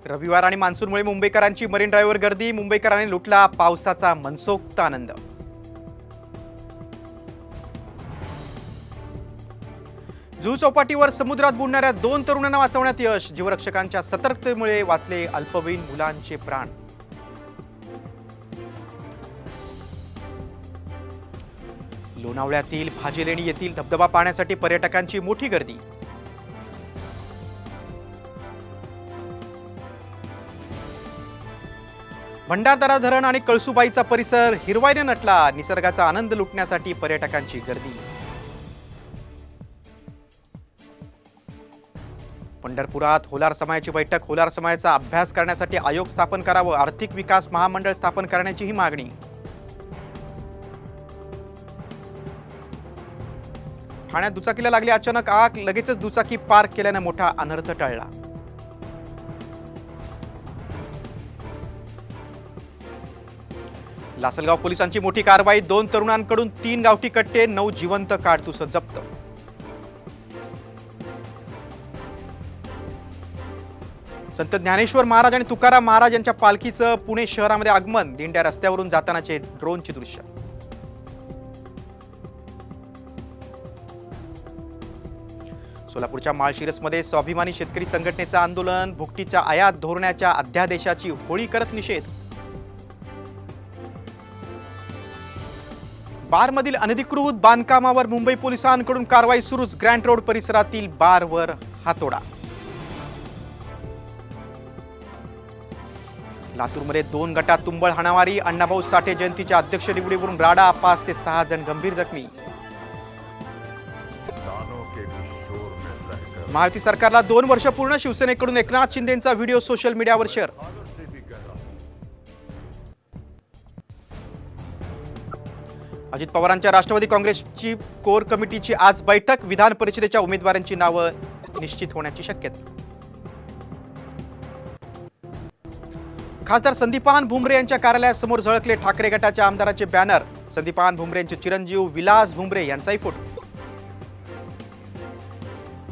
रविवार आणि मान्सूनमुळे मुंबईकरांची मरीन ड्राईव्हवर गर्दी, मुंबईकरांनी लुटला पावसाचा मनसोक्त आनंद। जुहू चौपाटीवर समुद्रात बुडणाऱ्या 2 तरुणांना वाचवण्यात यश, जीवरक्षकांच्या सतर्कतेमुळे वाचले अल्पवयीन मुलांचे प्राण। लोणावळ्यातील भाजीलेणी येथील धबधबा पाहण्यासाठी पर्यटकांची मोठी गर्दी। भंडारदरा धरण आणि कळसुबाईचा परिसर हिरवाईने नटला, निसर्गाचा आनंद लुटण्यासाठी पर्यटकांची गर्दी। पंढरपुरात होलार समाजाची बैठक, होलार समाजाचा अभ्यास करण्यासाठी आयोग स्थापन करावं, आर्थिक विकास महामंडळ स्थापन करण्याचीही मागणी। ठाण्यात दुचाकीला लागली अचानक आग, लगेचच दुचाकी पार्क केल्याने मोठा अनर्थ टळला। लासलगाव पोलिसांची मोठी कारवाई, 2 तरुणांकडून 3 गावठी कट्टे, 9 जिवंत काडतुस जप्त। संत ज्ञानेश्वर महाराज आणि तुकाराम महाराज यांच्या पालखीचं पुणे शहरामध्ये आगमन, दिंड्या रस्त्यावरून जातानाचे ड्रोनची दृश्य। सोलापूरच्या माळशिरसमध्ये स्वाभिमानी शेतकरी संघटनेचं आंदोलन, भुकटीच्या आयात धोरणाच्या अध्यादेशाची होळी करत निषेध। बारमधील अनधिकृत बांधकामावर मुंबई पोलिसांकडून कारवाई सुरूच, ग्रँट रोड परिसरातील बारवर हातोडा। लातूरमध्ये 2 गटात तुंबळ हाणामारी, अण्णाभाऊ साठे जयंतीच्या अध्यक्ष निवडीवरून राडा, 5 ते 6 जण गंभीर जखमी। महायुती सरकारला 2 वर्ष पूर्ण, शिवसेनेकडून एकनाथ शिंदेंचा व्हिडिओ सोशल मीडियावर शेअर। अजित पवारांच्या राष्ट्रवादी काँग्रेसची कोर कमिटीची आज बैठक, विधान परिषदेच्या उमेदवारांची नावं निश्चित होण्याची शक्यता। खासदार संदीपान भुमरे यांच्या कार्यालयासमोर झळकले ठाकरे गटाच्या आमदाराचे बॅनर, संदीपान भुमरे यांचे चिरंजीव विलास भुमरे यांचाही फोटो।